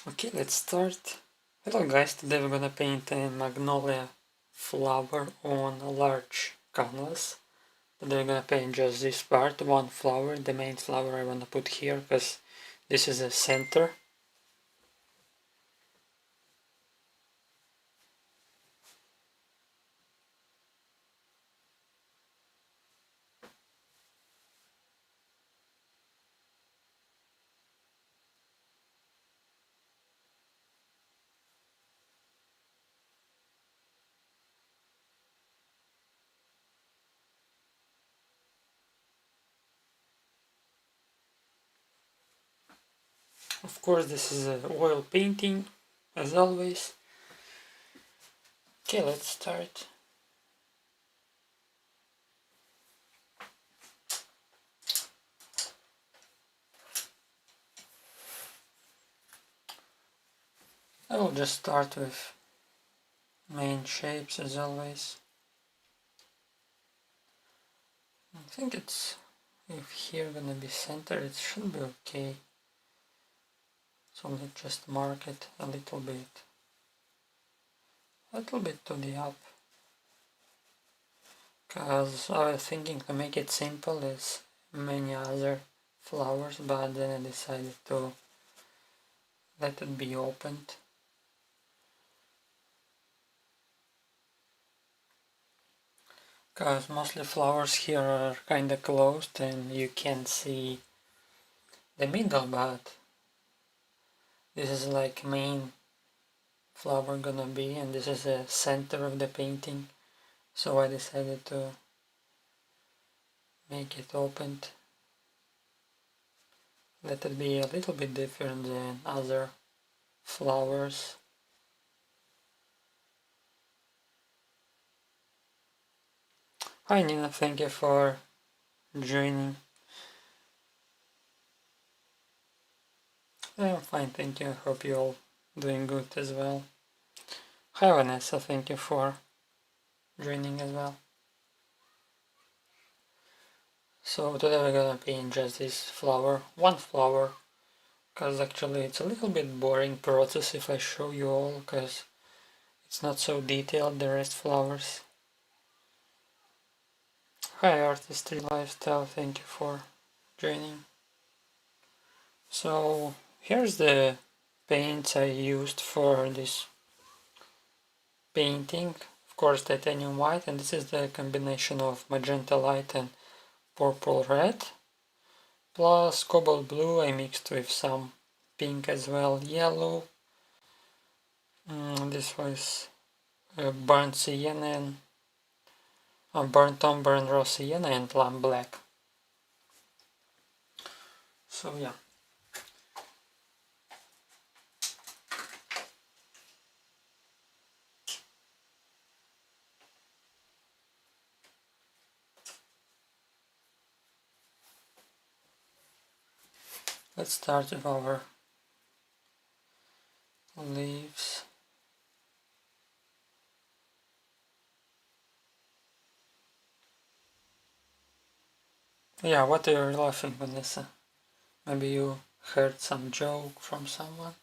Okay, let's start. Hello guys, today we're gonna paint a magnolia flower on a large canvas. Today we're gonna paint just this part, one flower, the main flower I wanna put here because this is the center. Of course this is a oil painting, as always. Okay, let's start. I will just start with main shapes as always. I think if here gonna be center, it should be okay. So let's just mark it a little bit to the up, because I was thinking to make it simple as many other flowers, but then I decided to let it be opened. Because mostly flowers here are kinda closed and you can't see the middle, but this is like main flower gonna be, and this is the center of the painting, so I decided to make it opened. Let it be a little bit different than other flowers. Hi Nina, thank you for joining. I'm fine, thank you. Hope you all doing good as well. Hi Vanessa, thank you for joining as well. So today we're gonna paint just this flower, one flower, because actually it's a little bit boring process if I show you all, because it's not so detailed, the rest flowers. Hi Artistry Lifestyle, thank you for joining. So here's the paints I used for this painting. Of course titanium white, and this is the combination of magenta light and purple red, plus cobalt blue I mixed with some pink as well, yellow. This was burnt sienna and burnt umber and raw sienna and lamp black. So yeah. Let's start with our leaves. Yeah, what are you laughing, Vanessa? Maybe you heard some joke from someone?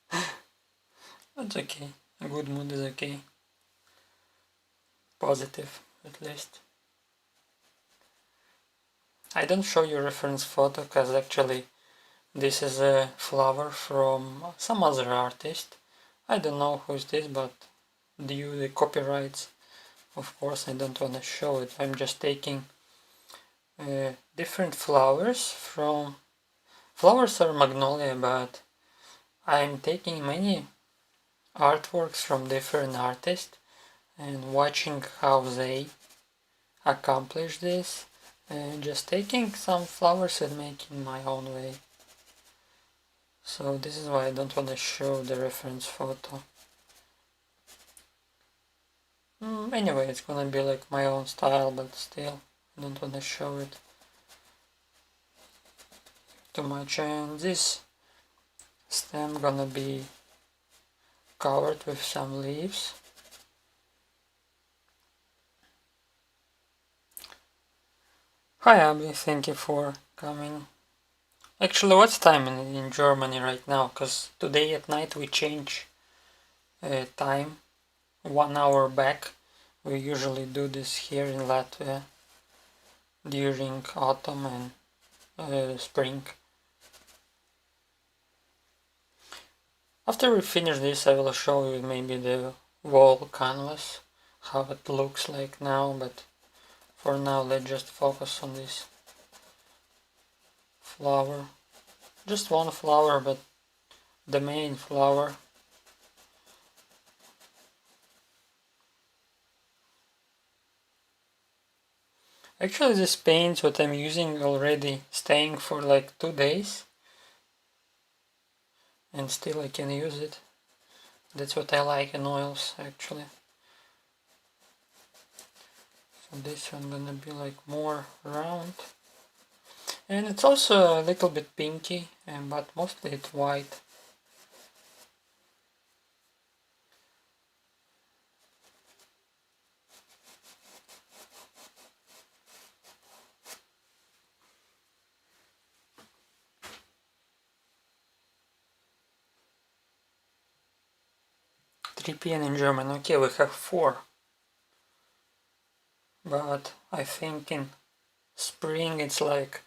That's okay. A good mood is okay. Positive, at least. I don't show you reference photo because actually this is a flower from some other artist. I don't know who's this, but due to the copyrights, of course I don't want to show it. I'm just taking different flowers from... Flowers are magnolia, but I'm taking many artworks from different artists and watching how they accomplish this, and just taking some flowers and making my own way. So this is why I don't want to show the reference photo. Anyway, it's gonna be like my own style, but still I don't want to show it too much. And this stem gonna be covered with some leaves. Hi Abby, thank you for coming. Actually, what's time in Germany right now? Because today at night we change time 1 hour back. We usually do this here in Latvia during autumn and spring. After we finish this, I will show you maybe the wall canvas, how it looks like now, but for now let's just focus on this flower. Just one flower, but the main flower. Actually, this paint what I'm using already staying for like 2 days, and still I can use it. That's what I like in oils actually. So this one gonna be like more round, and it's also a little bit pinky, but mostly it's white. P.m. in German. Okay, we have 4. But I think in spring it's like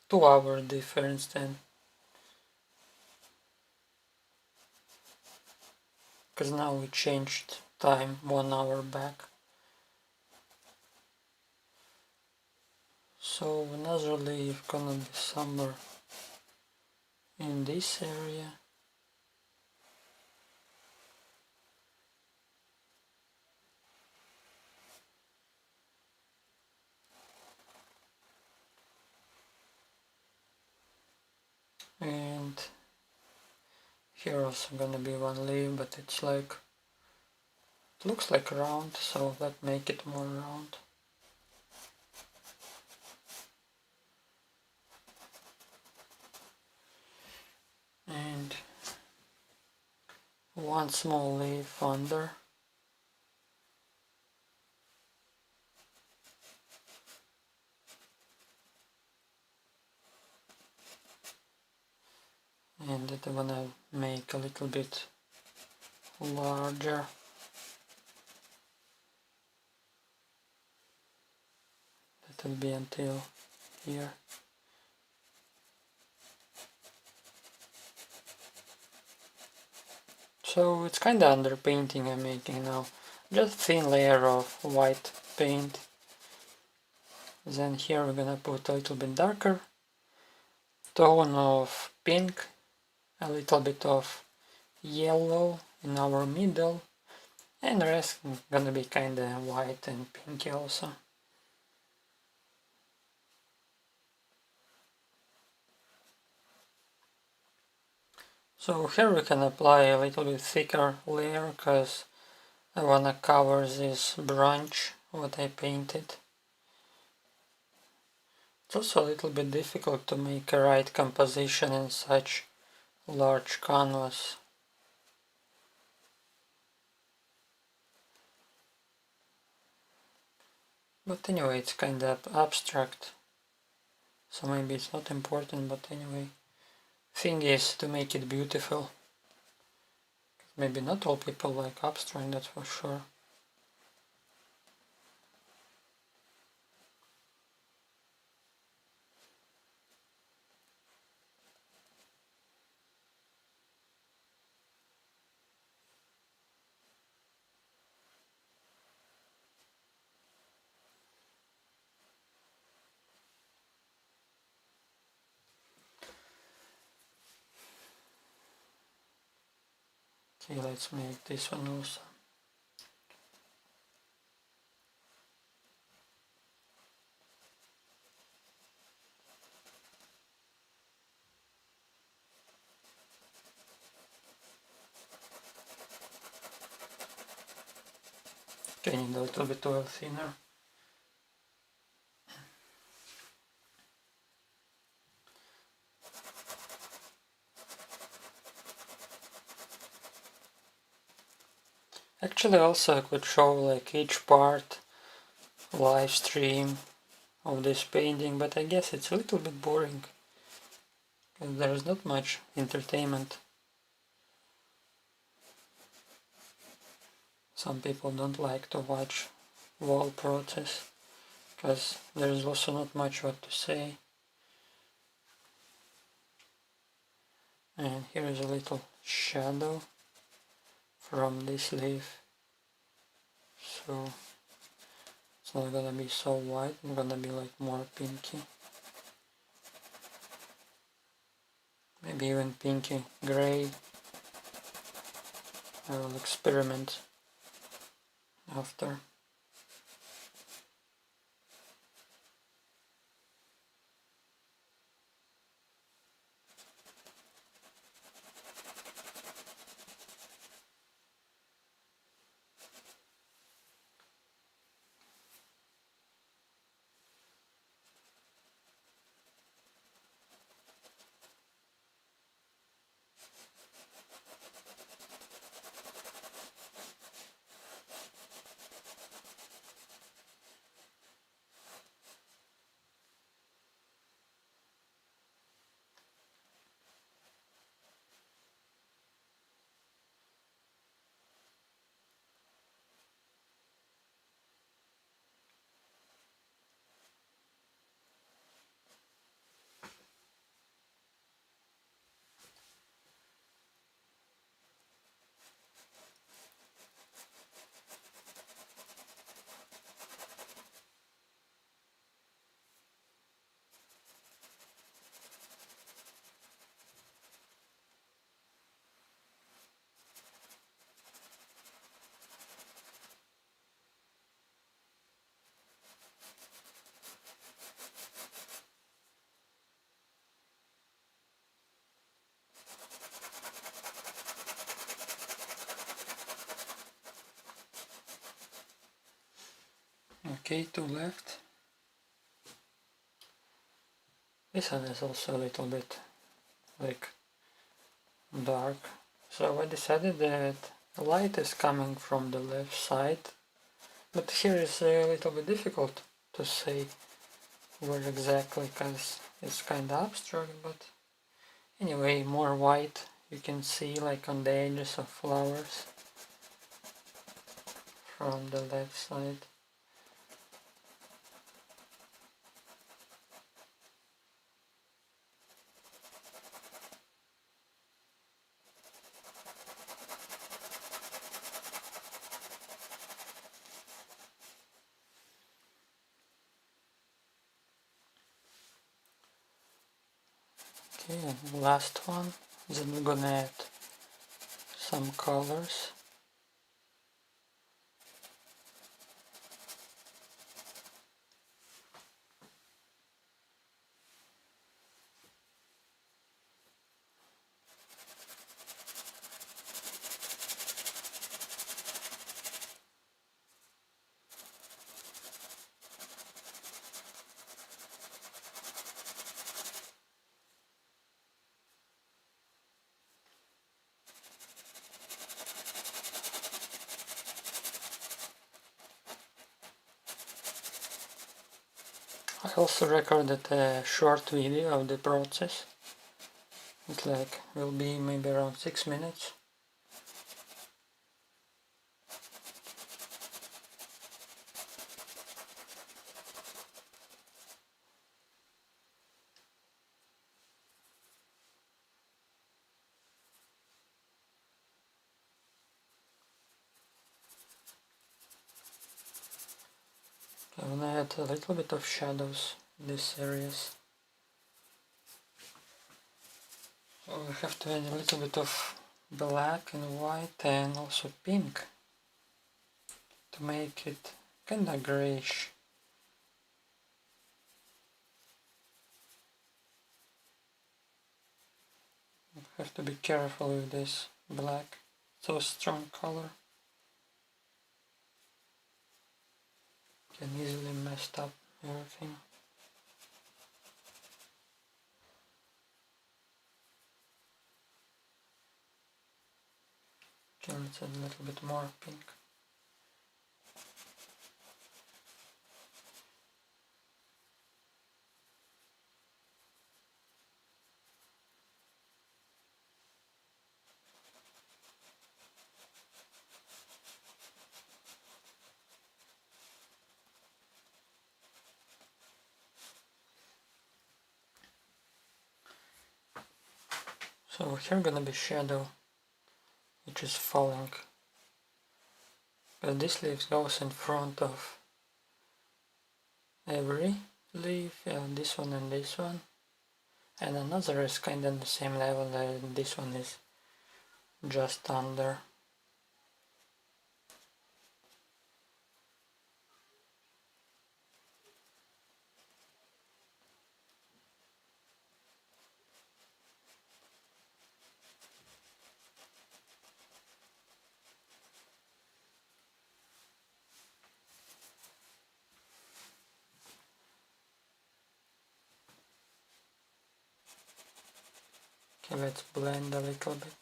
2 hour difference then. Because now we changed time 1 hour back. So another leaf gonna be somewhere in this area. And here also gonna be one leaf, but it's like, it looks like round, so let's make it more round. And one small leaf under. And that I'm gonna make a little bit larger. That will be until here. So it's kinda underpainting I'm making now. Just thin layer of white paint. Then here we're gonna put a little bit darker tone of pink, a little bit of yellow in our middle, and the rest gonna be kinda white and pinky also. So here we can apply a little bit thicker layer because I wanna cover this branch what I painted. It's also a little bit difficult to make a right composition in such large canvas. But anyway, it's kind of abstract, so maybe it's not important, but anyway. Thing is to make it beautiful. Maybe not all people like abstract, that's for sure. Okay, let's make this one also. Okay, need a little bit oil thinner. Actually, also I could show like each part live stream of this painting, but I guess it's a little bit boring. because there's not much entertainment. Some people don't like to watch wall process because there's also not much what to say. And here is a little shadow from this leaf, so it's not gonna be so white, it's gonna be like more pinky, maybe even pinky gray. I will experiment after. Okay, two left. This one is also a little bit like dark. So I decided that light is coming from the left side, but here is a little bit difficult to say where exactly because it's kind of abstract, but anyway, more white you can see like on the edges of flowers from the left side. Okay, and the last one, then we're gonna add some colors. I also recorded a short video of the process. It will be maybe around 6 minutes. I'm gonna add a little bit of shadows in these areas. So we have to add a little bit of black and white and also pink to make it kinda grayish. You have to be careful with this black, so strong color. Can easily mess up everything. Okay, let's add a little bit more pink. So here gonna be shadow, which is falling. But this leaf goes in front of every leaf, this one and this one. And another is kind of the same level, and this one is just under. Okay, let's blend a little bit.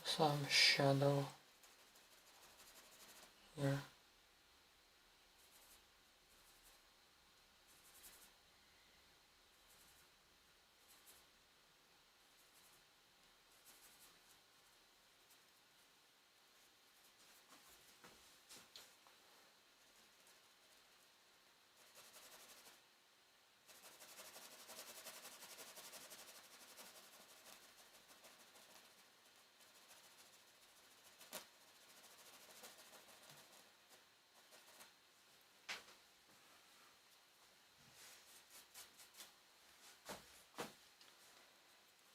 Some shadow here.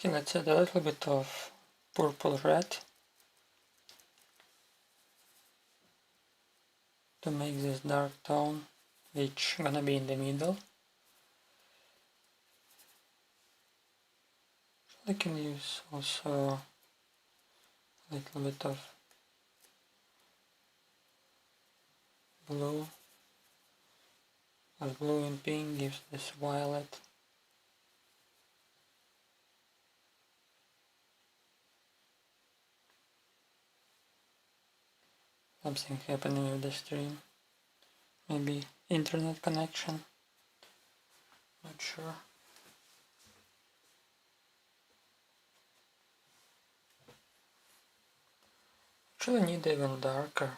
Okay, let's add a little bit of purple red to make this dark tone, which gonna be in the middle. I can use also a little bit of blue, as blue and pink gives this violet. Something happening with the stream. Maybe internet connection. Not sure. Actually need even darker.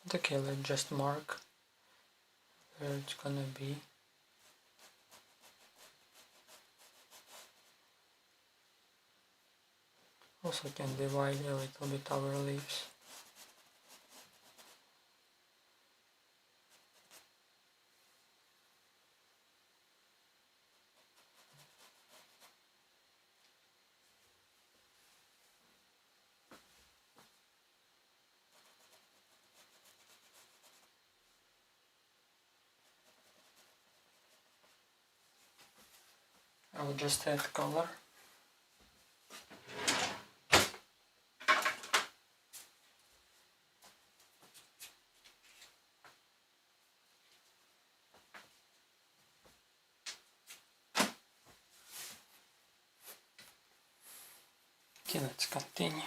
But okay, let's just mark where it's gonna be. Also can divide a little bit our leaves. I will just add color. Okay, let's continue.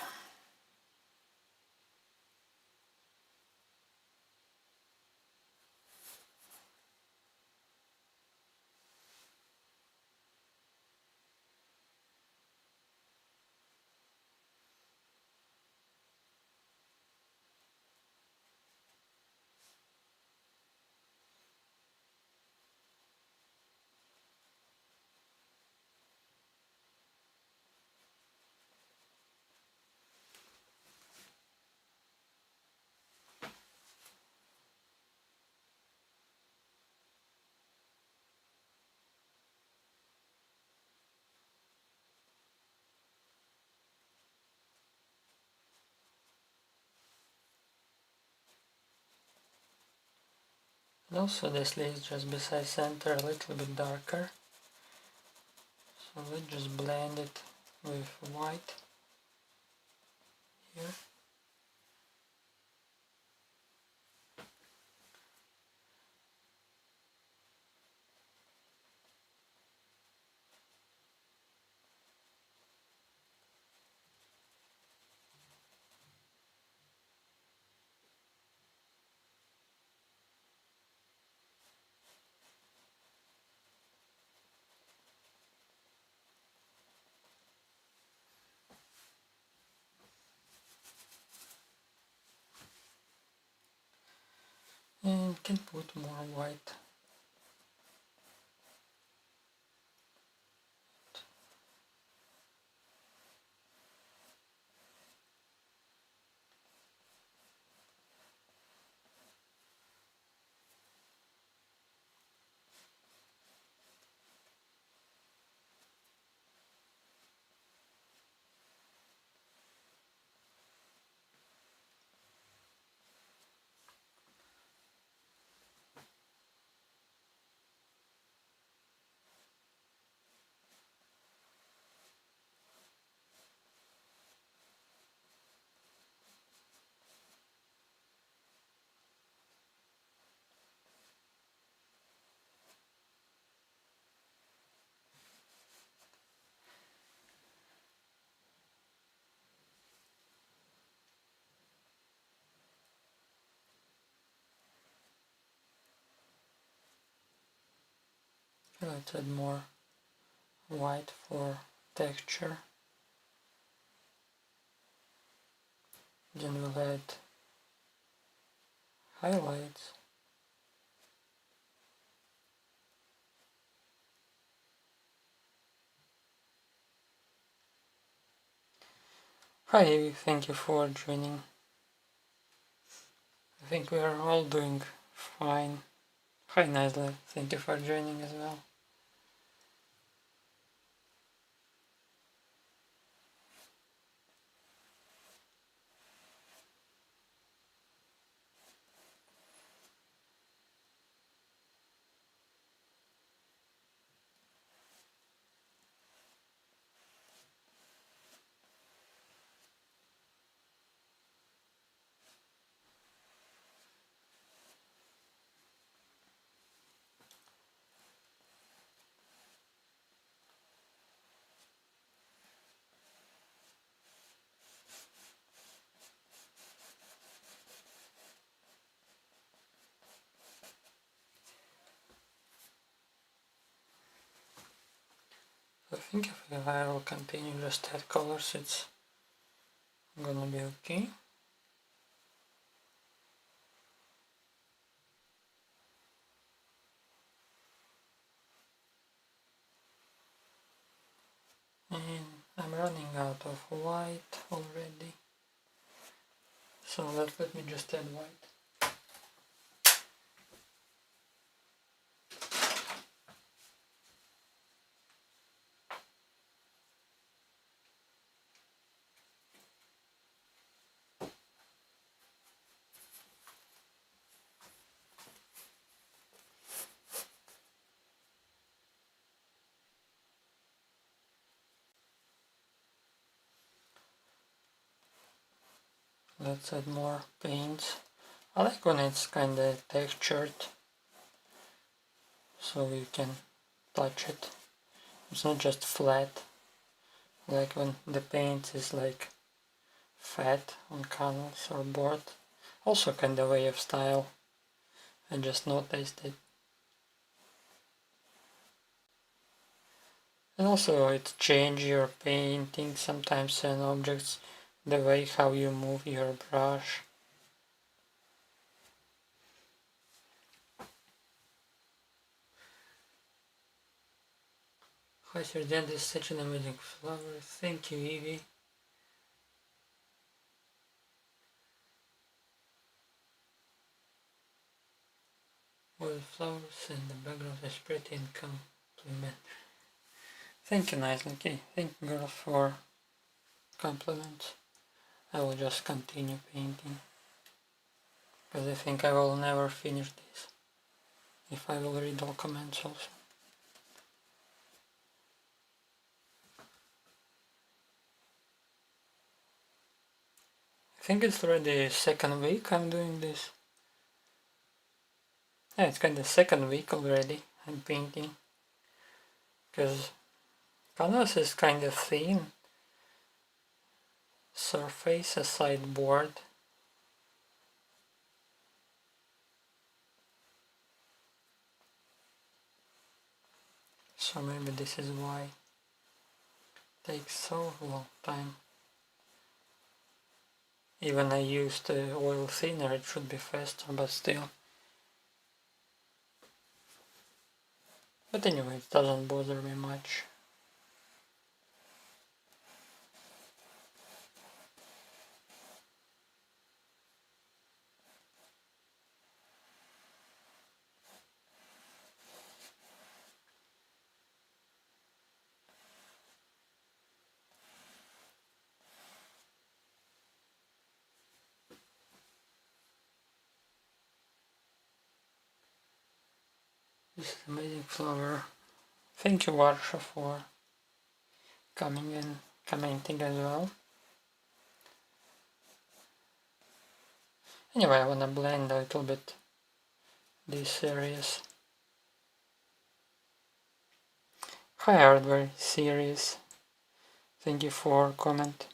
And also this leaf just beside center a little bit darker. So let's just blend it with white here. and can put more white. Let's add more white for texture. Then we'll add highlights. Hi, thank you for joining. I think we are all doing fine. Hi Nasla, thank you for joining as well. I think if I will continue just add colors, it's gonna be okay. And I'm running out of white already. So let me just add white. Let's add more paint. I like when it's kinda textured, so you can touch it. It's not just flat, like when the paint is like fat on canvas or board. Also kinda way of style. I just noticed it. And also it changes your painting sometimes and objects, the way how you move your brush. Hi Sir Dan, this is such an amazing flower. Thank you, Evie. All flowers and the background is pretty and compliment. Thank you, nice. Okay, thank you girl for compliments. I will just continue painting, because I think I will never finish this if I will read all comments also. I think it's already second week I'm doing this. Yeah, it's kind of second week already I'm painting, because canvas is kind of thin surface, a sideboard. So maybe this is why it takes so long time. Even I used oil thinner, it should be faster, but still But anyway, it doesn't bother me much. This is amazing flower. Thank you, Varsha, for coming and commenting as well. Anyway, I wanna blend a little bit these areas. Hi, Hardware Series. Thank you for comment.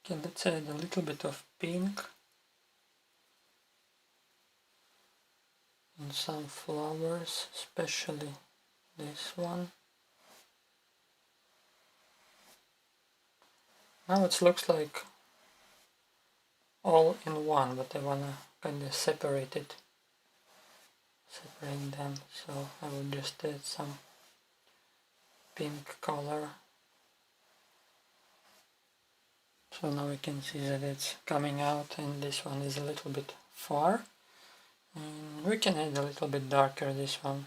Okay, let's add a little bit of pink in some flowers, especially this one. Now it looks like all in one, but I wanna kind of separate them, so I will just add some pink color. So now we can see that it's coming out, and this one is a little bit far. And we can add a little bit darker this one.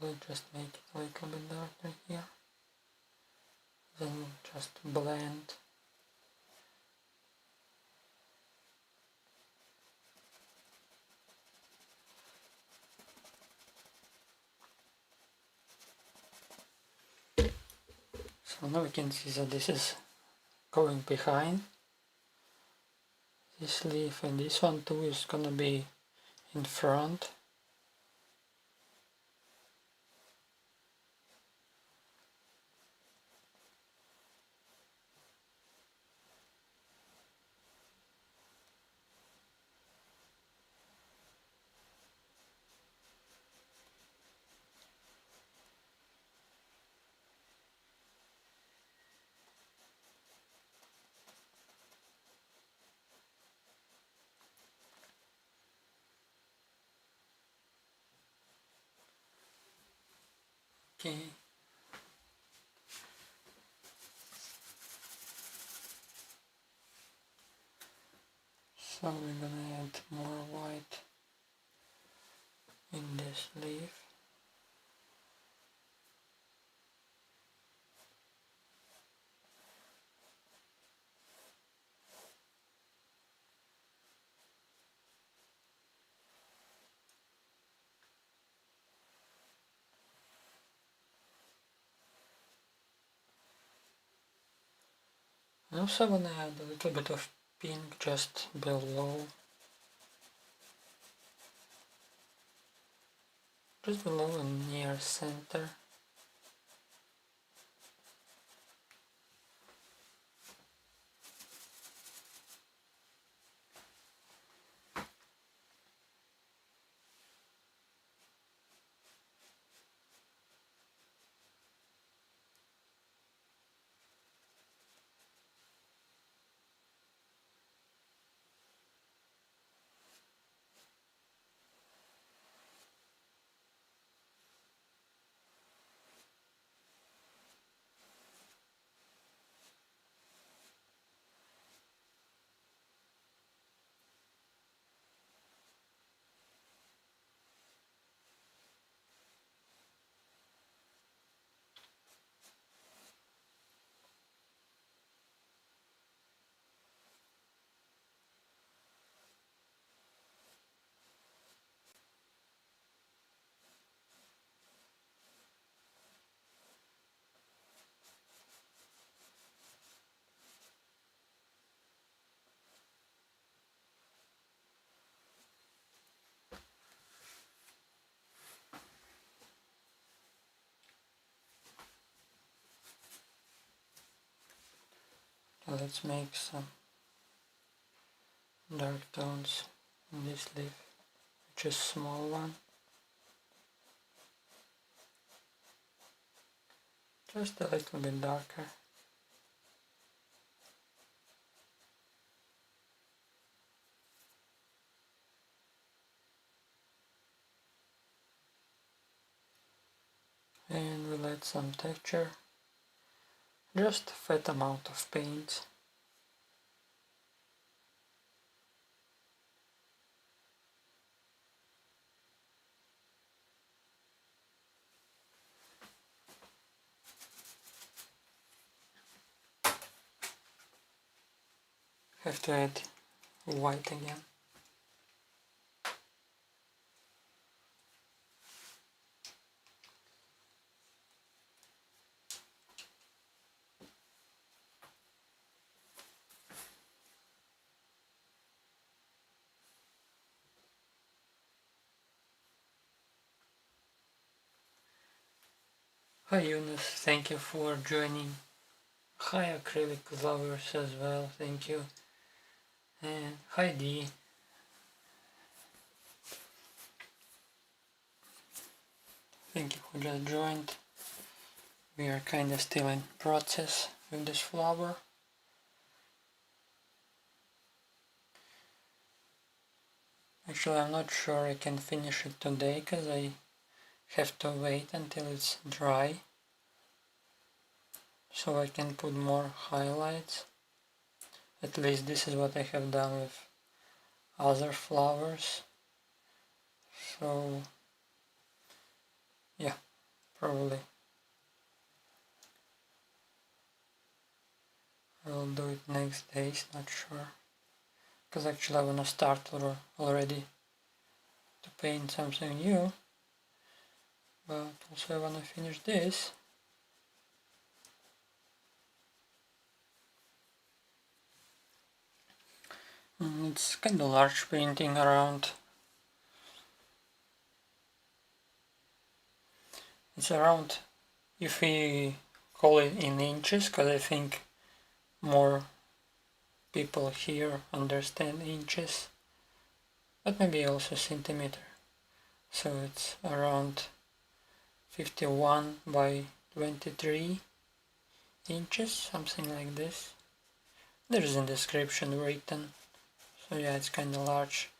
We'll just make it a little bit darker here. Then we'll just blend. So now we can see that this is going behind this leaf, and this one too is gonna be in front. Okay. So we're gonna add more white in this leaf. I also wanna add a little bit of pink just below. Just below and near center. Let's make some dark tones in this leaf, which is a small one. Just a little bit darker. And we'll add some texture. Just a fat amount of paint. Have to add white again. Hi Yunus, thank you for joining. Hi acrylic lovers as well, thank you. And hi Dee. Thank you for just joined. We are kinda still in process with this flower. Actually, I'm not sure I can finish it today because I have to wait until it's dry so I can put more highlights. At least this is what I have done with other flowers. So yeah, probably I'll do it next days, not sure. Because actually I wanna start already to paint something new. But also I wanna finish this. It's kind of large painting around. It's around, if we call it in inches, because I think more people here understand inches, but maybe also centimeter. So it's around 51 by 23 inches, something like this. There's a description written, so yeah, it's kind of large.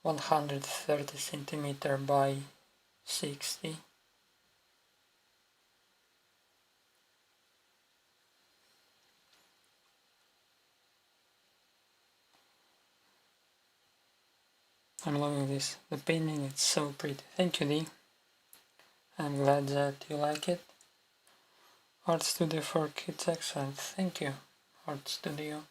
130 centimeter by 60. I'm loving this. The painting, it's so pretty. Thank you, Dee. I'm glad that you like it. Art Studio for Kids, excellent. Thank you, Art Studio.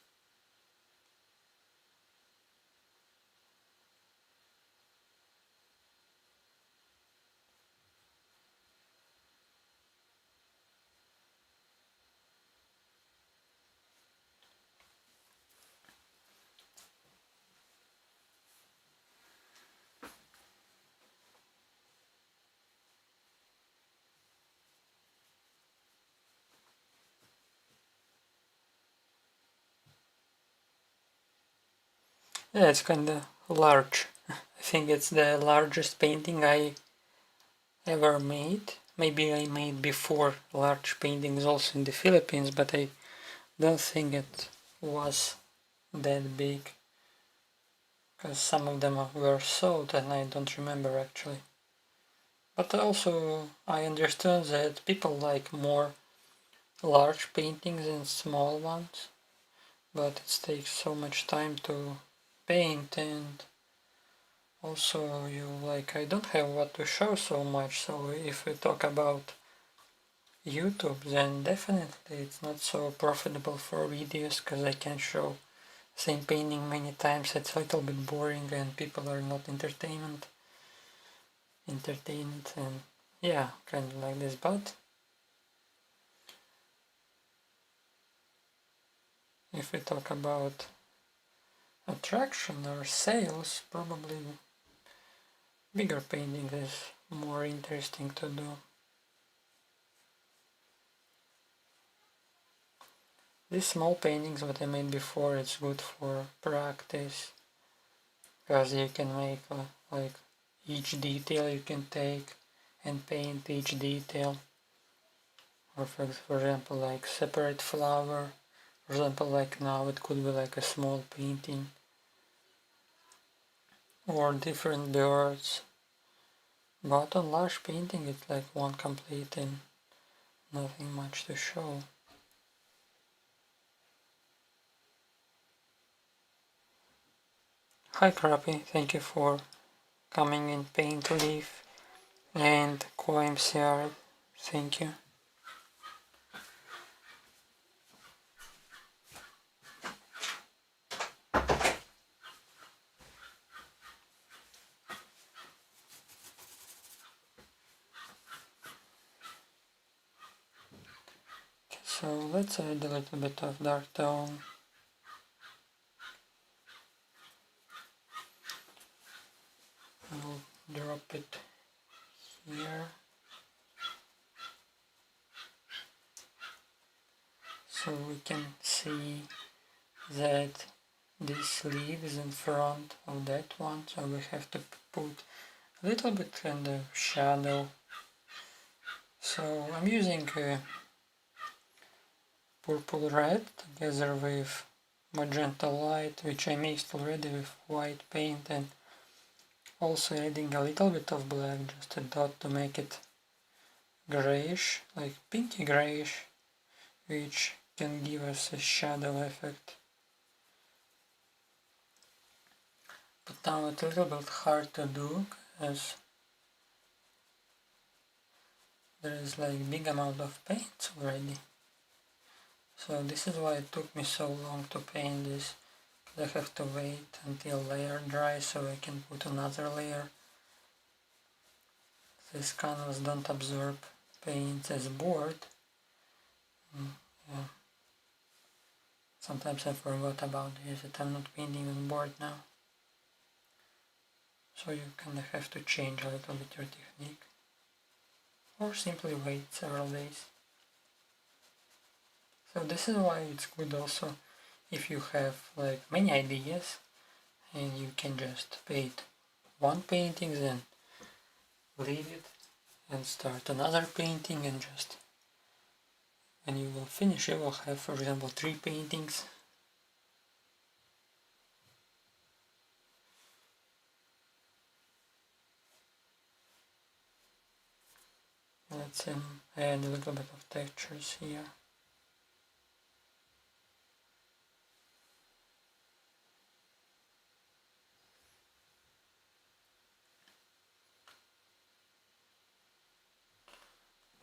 Yeah, it's kinda large. I think it's the largest painting I ever made. Maybe I made before large paintings also in the Philippines, but I don't think it was that big. Because some of them were sold and I don't remember actually. But also I understand that people like more large paintings than small ones. But it takes so much time to paint, and also I don't have what to show so much, so if we talk about YouTube, then definitely it's not so profitable for videos because I can show same painting many times. It's a little bit boring and people are not entertained, and yeah, kind of like this. But if we talk about attraction or sales, probably bigger painting is more interesting to do. These small paintings what I made before, it's good for practice, because you can make like each detail you can take and paint each detail. Or for example, like separate flower. For example, like now it could be like a small painting. Or different birds. But on large painting it's like one complete and nothing much to show. Hi Crappy, thank you for coming in Paint Leaf, and QMCR, thank you. So let's add a little bit of dark tone. I'll drop it here. So we can see that this leaf is in front of that one, so we have to put a little bit in the shadow. So I'm using purple red together with magenta light, which I mixed already with white paint, and also adding a little bit of black, just a dot to make it grayish, like pinky grayish, which can give us a shadow effect. But now it's a little bit hard to do, as there is like big amount of paint already. So this is why it took me so long to paint this. I have to wait until layer dries so I can put another layer. These canvas don't absorb paint as board. Yeah. Sometimes I forgot about this, that I'm not painting on board now. So you kind of have to change a little bit your technique. Or simply wait several days. So this is why it's good also if you have like many ideas and you can just paint one painting, then leave it and start another painting, and just when you will finish you will have, for example, 3 paintings. Let's add a little bit of textures here.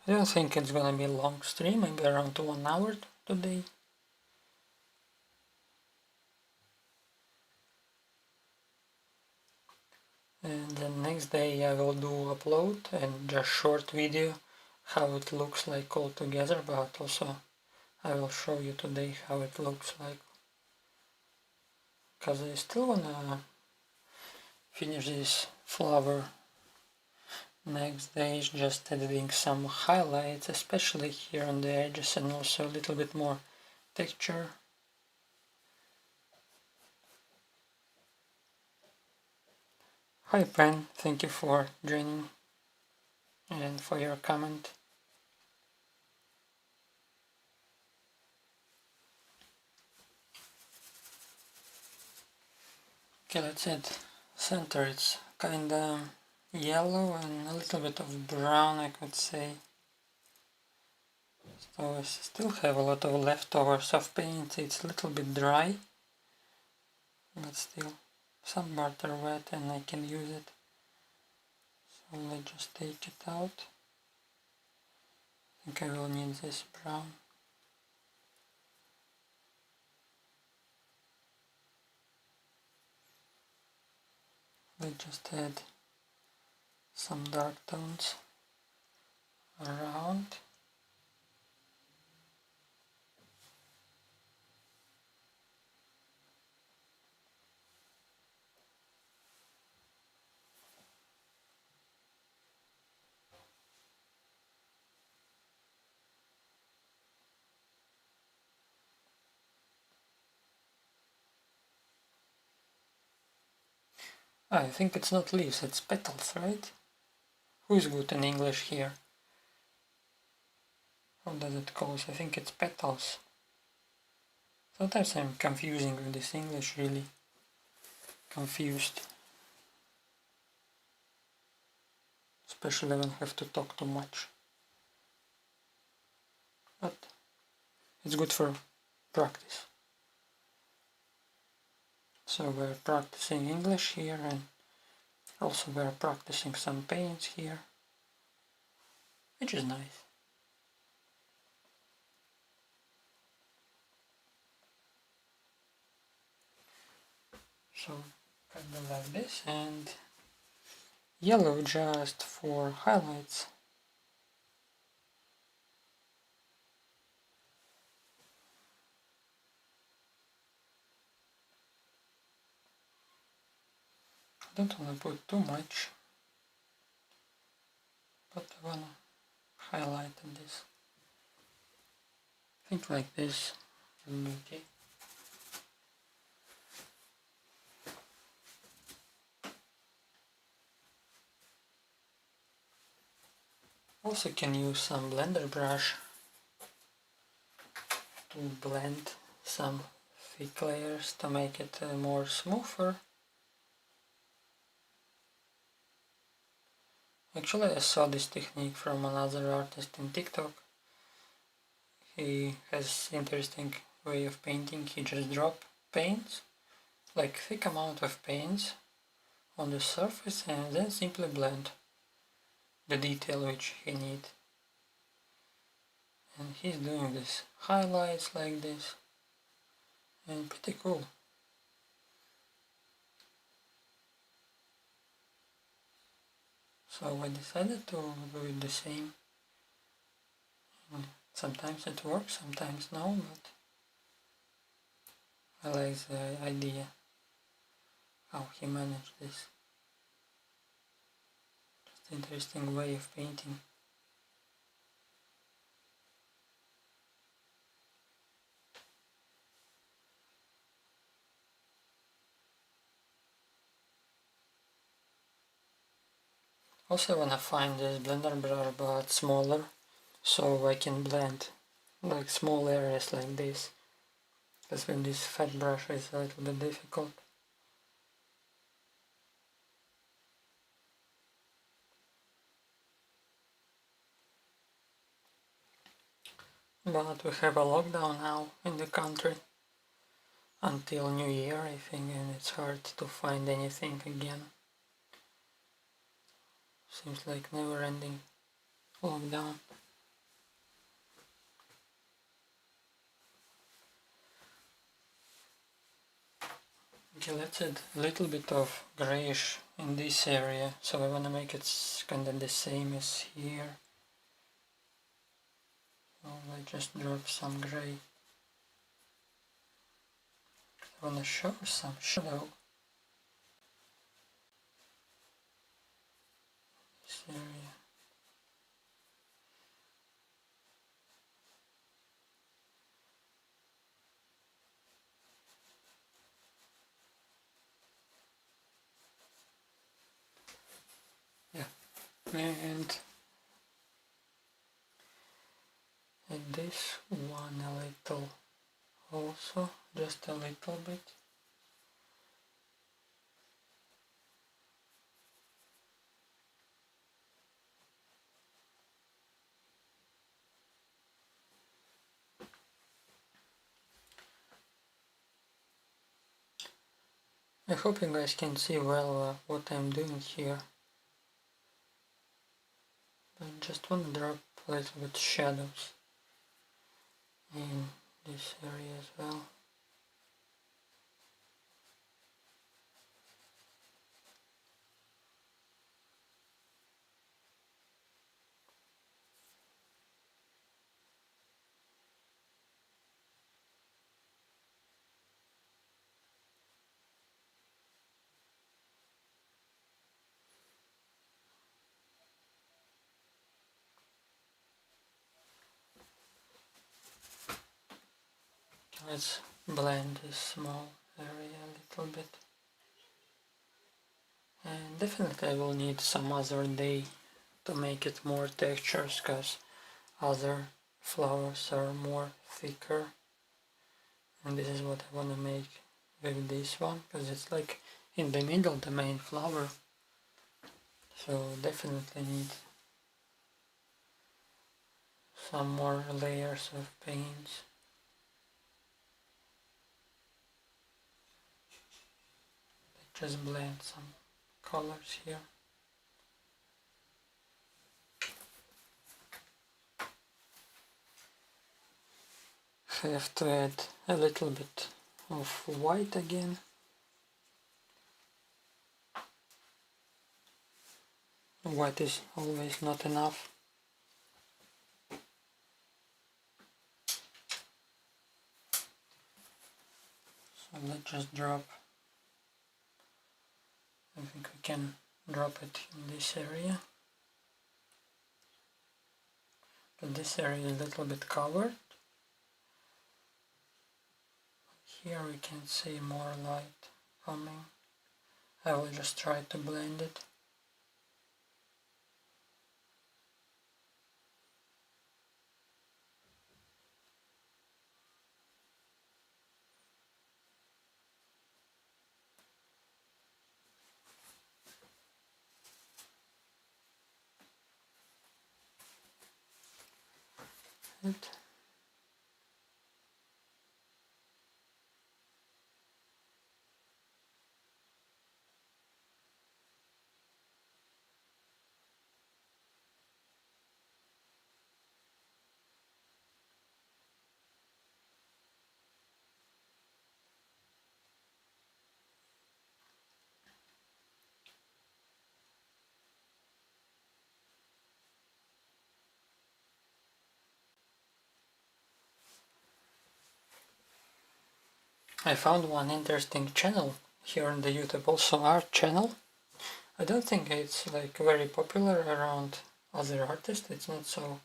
I don't think it's gonna be a long stream, maybe around 1 hour today. And the next day I will do upload and just short video how it looks like all together, but also I will show you today how it looks like, because I still wanna finish this flower. Next day is just adding some highlights, especially here on the edges, and also a little bit more texture. Hi Pen, thank you for joining and for your comment. Okay, let's add center. It's kinda yellow and a little bit of brown, I could say. So I still have a lot of leftovers of paint. It's a little bit dry, but still some parts are wet and I can use it. So let's just take it out. I think I will need this brown. Let's just add some dark tones around. I think it's not leaves, it's petals, right? Who's good in English here? How does it call? I think it's petals. Sometimes I'm confusing with this English, really confused. Especially when I have to talk too much. But it's good for practice. So we're practicing English here, and also we're practicing some paints here, which is nice. So kind of like this, and yellow just for highlights. I don't want to put too much, but I want to highlight this. I think like this will be okay. Also can use some blender brush to blend some thick layers to make it more smoother. Actually, I saw this technique from another artist in TikTok. He has interesting way of painting. He just drop paints, like thick amount of paints on the surface, and then simply blend the detail which he needs. And he's doing this highlights like this, and pretty cool. So I decided to do it the same. And sometimes it works, sometimes no, but I like the idea how he managed this. Just interesting way of painting. Also wanna find this blender brush but smaller, so I can blend like small areas like this, because with this fat brush it's a little bit difficult. But we have a lockdown now in the country until New Year, I think, and it's hard to find anything again. Seems like never-ending lockdown. Okay, let's add a little bit of grayish in this area, so I want to make it kind of the same as here. So I just drop some gray. I want to show some shadow. This area. Yeah, and this one a little also, just a little bit. I hope you guys can see well what I'm doing here. I just want to drop a little bit shadows in this area as well. Let's blend this small area a little bit. And definitely I will need some other day to make it more textures, because other flowers are more thicker, and this is what I want to make with this one, because it's like in the middle, the main flower, so definitely need some more layers of paints. Just blend some colors here. I have to add a little bit of white again. White is always not enough. So let's just drop. I think we can drop it in this area. But this area is a little bit covered. Here we can see more light coming. I will just try to blend it. I found one interesting channel here on the YouTube, also art channel. I don't think it's like very popular around other artists. It's not so,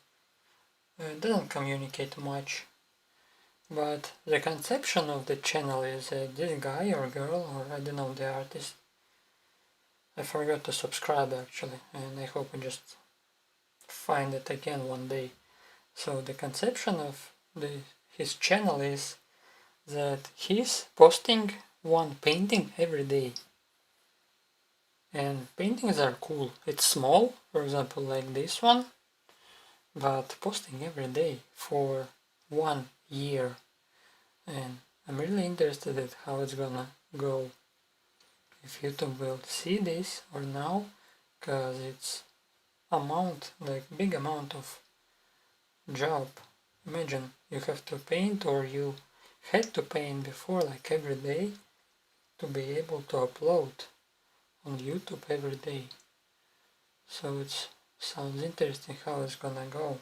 it doesn't communicate much. But the conception of the channel is this guy or girl, or I don't know the artist. I forgot to subscribe actually, and I hope I just find it again one day. So the conception of his channel is that he's posting one painting every day. And paintings are cool. It's small, for example, like this one, but posting every day for 1 year. And I'm really interested in how it's gonna go. If YouTube will see this or now, because it's big amount of job. Imagine you have to paint, or you had to paint before, like every day, to be able to upload on YouTube every day. So it sounds interesting how it's gonna go.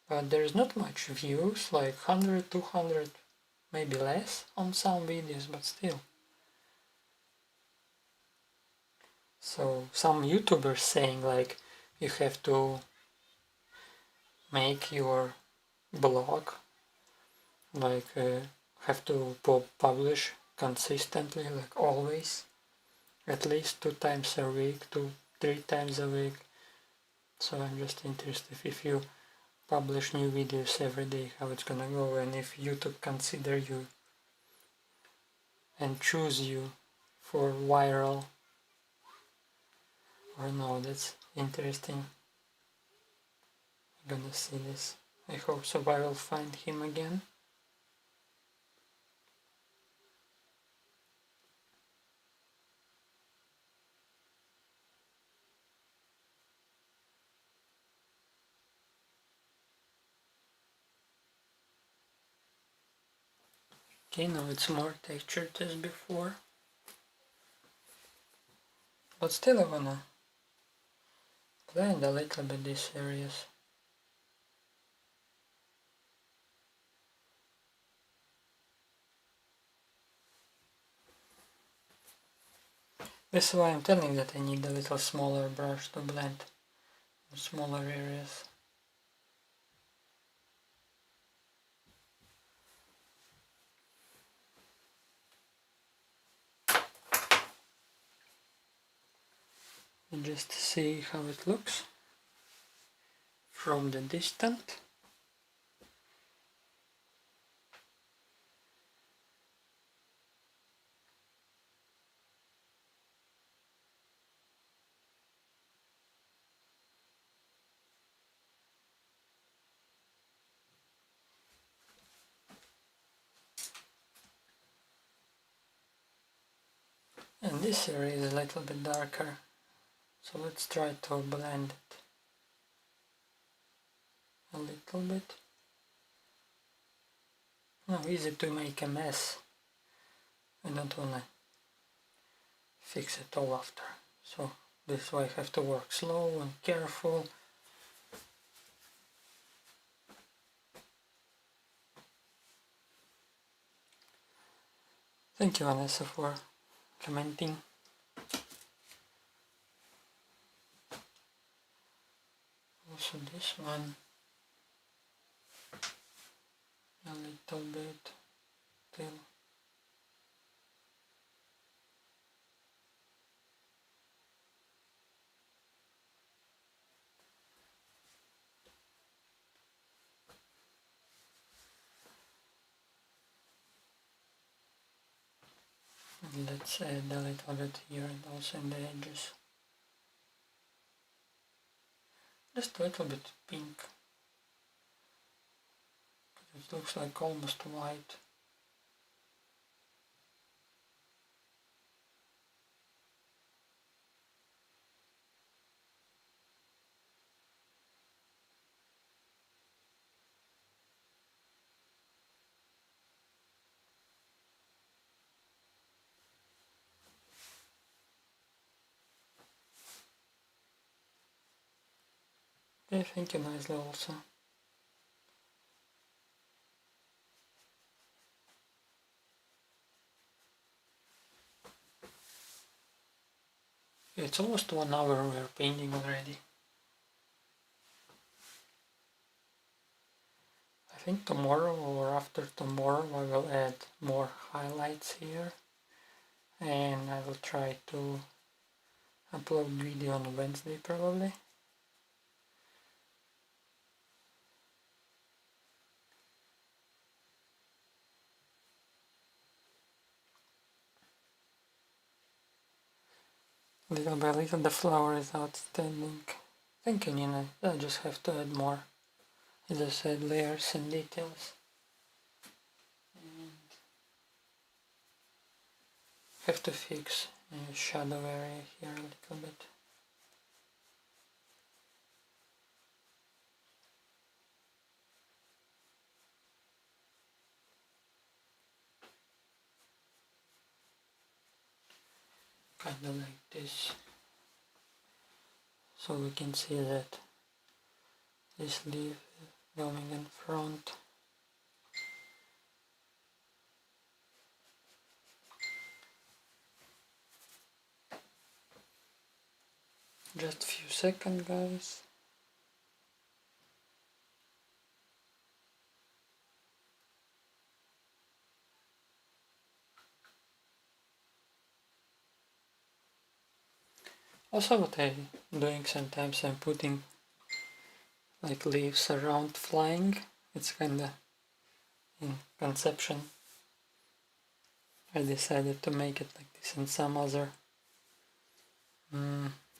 But there's not much views, like 100, 200, maybe less on some videos, but still. So some YouTubers saying like you have to make your blog, like have to publish consistently, like always, at least 2 times a week, 2-3 times a week. So I'm just interested if you publish new videos every day, how it's gonna go, and if YouTube consider you and choose you for viral or no. That's interesting. I'm gonna see this. I hope so I will find him again. Okay, now it's more textured as before. But still I wanna blend a little bit these areas. This is why I'm telling that I need a little smaller brush to blend smaller areas. and just see how it looks from the distance. And this area is a little bit darker, so let's try to blend it a little bit. No, easy to make a mess. I don't wanna fix it all after. So this is why I have to work slow and careful. Thank you, Vanessa, for commenting. Also this one a little bit till let's add a little bit here and also in the edges. Just a little bit pink. It looks like almost white. Okay, thank you nicely also. It's almost 1 hour we are painting already. I think tomorrow or after tomorrow I will add more highlights here, and I will try to upload video on Wednesday probably. Little by little the flower is outstanding. Thank you, Nina. I just have to add more, as I said, layers and details. And have to fix the shadow area here a little bit. Kind of like this. So we can see that this leaf is going in front. Just a few seconds, guys. Also what I'm doing sometimes, I'm putting like leaves around flying. It's kinda in conception. I decided to make it like this in some other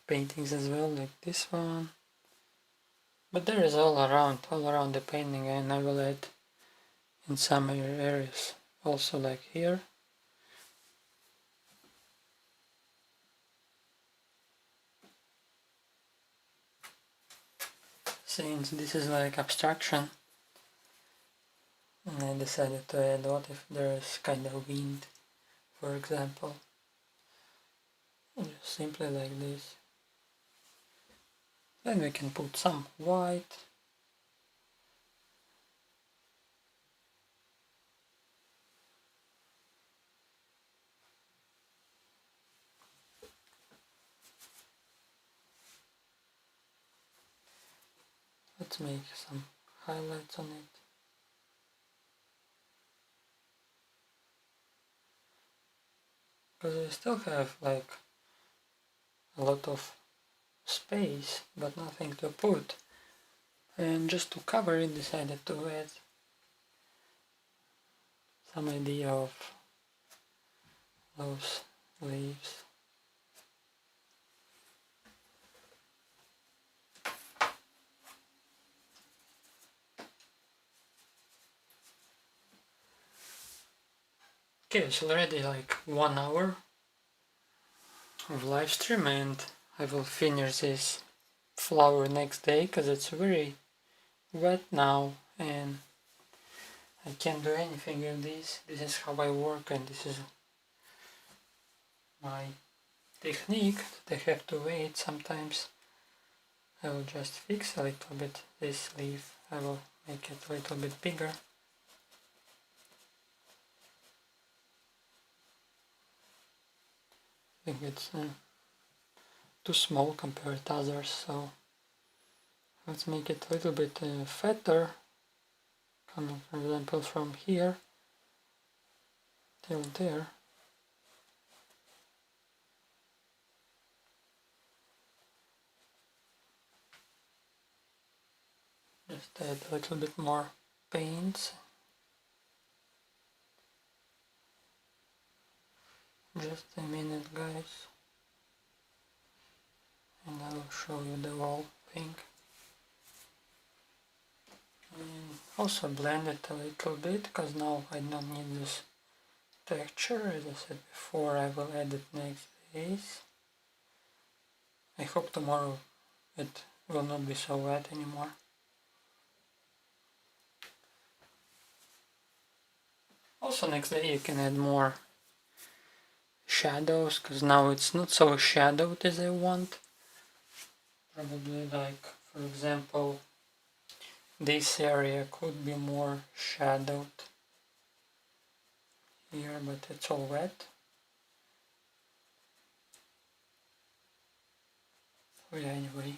paintings as well, like this one. But there is all around the painting, and I will add in some areas also, like here. Since this is like abstraction, and I decided to add what if there is kind of wind, for example. Just simply like this. Then we can put some white. Let's make some highlights on it. Because I still have like a lot of space but nothing to put, and just to cover it decided to add some idea of those leaves. Okay, it's already like 1 hour of live stream, and I will finish this flower next day because it's very wet now and I can't do anything with this. This is how I work and this is my technique that I have to wait. Sometimes I will just fix a little bit this leaf. I will make it a little bit bigger. I think it's too small compared to others, so let's make it a little bit fatter, coming for example from here till there. Just add a little bit more paint. Just a minute, guys, and I will show you the whole thing. And also blend it a little bit, because now I don't need this texture. As I said before, I will add it next days. I hope tomorrow it will not be so wet anymore. Also next day you can add more shadows, because now it's not so shadowed as I want. Probably like, for example, this area could be more shadowed here, but it's all wet. So yeah, anyway,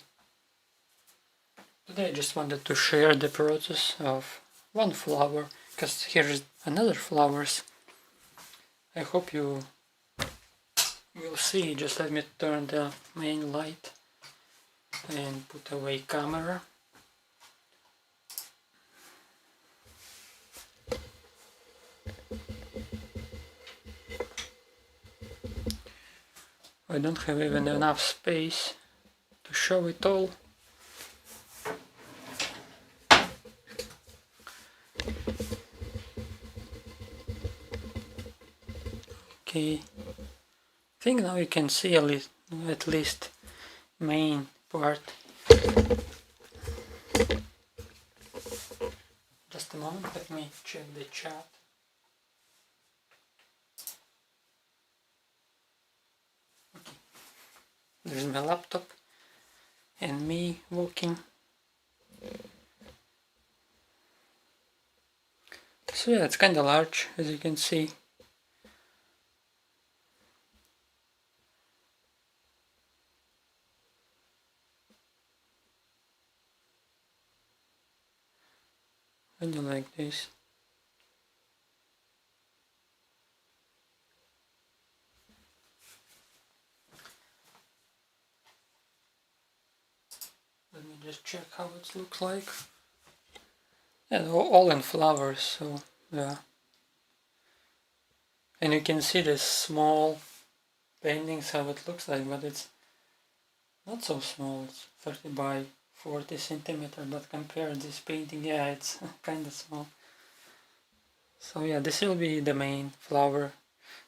today I just wanted to share the process of one flower, because here's another flowers. I hope you will see. Just let me turn the main light and put away camera. I don't have even enough space to show it all. Okay, I think now you can see at least main part. Just a moment, let me check the chat. Okay. There's my laptop and me walking. So yeah, it's kinda large, as you can see. Kinda like this. Let me just check how it looks like. Yeah, all in flowers, so yeah. And you can see this small paintings how it looks like, but it's not so small. It's 30 by 40 centimeter, but compared this painting, yeah, it's kind of small. So yeah, this will be the main flower.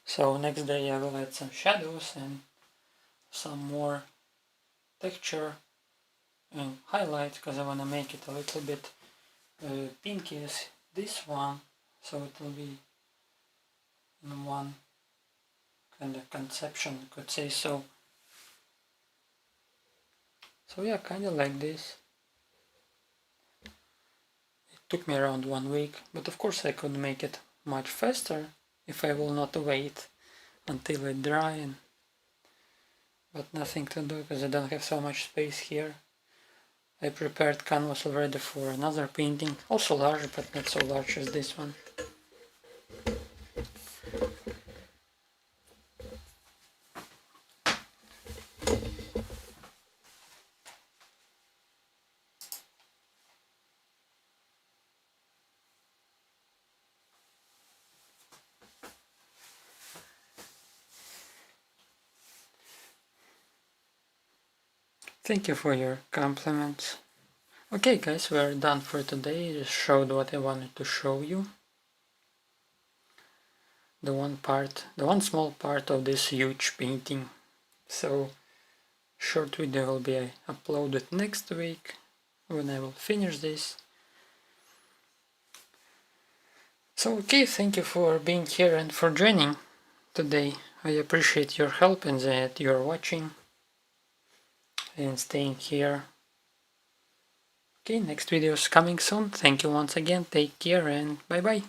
So next day I will add some shadows and some more texture and highlights, because I want to make it a little bit pinky as this one, so it will be in one kind of conception, I could say so. So yeah, kind of like this. It took me around 1 week, but of course I could make it much faster if I will not wait until it dry. But nothing to do because I don't have so much space here. I prepared canvas already for another painting, also large but not so large as this one. Thank you for your compliments. Okay guys, we're done for today. Just showed what I wanted to show you. The one small part of this huge painting. So short video will be uploaded next week when I will finish this. So okay, thank you for being here and for joining today. I appreciate your help and that you're watching and staying here. Okay, next video is coming soon. Thank you once again. Take care and bye bye.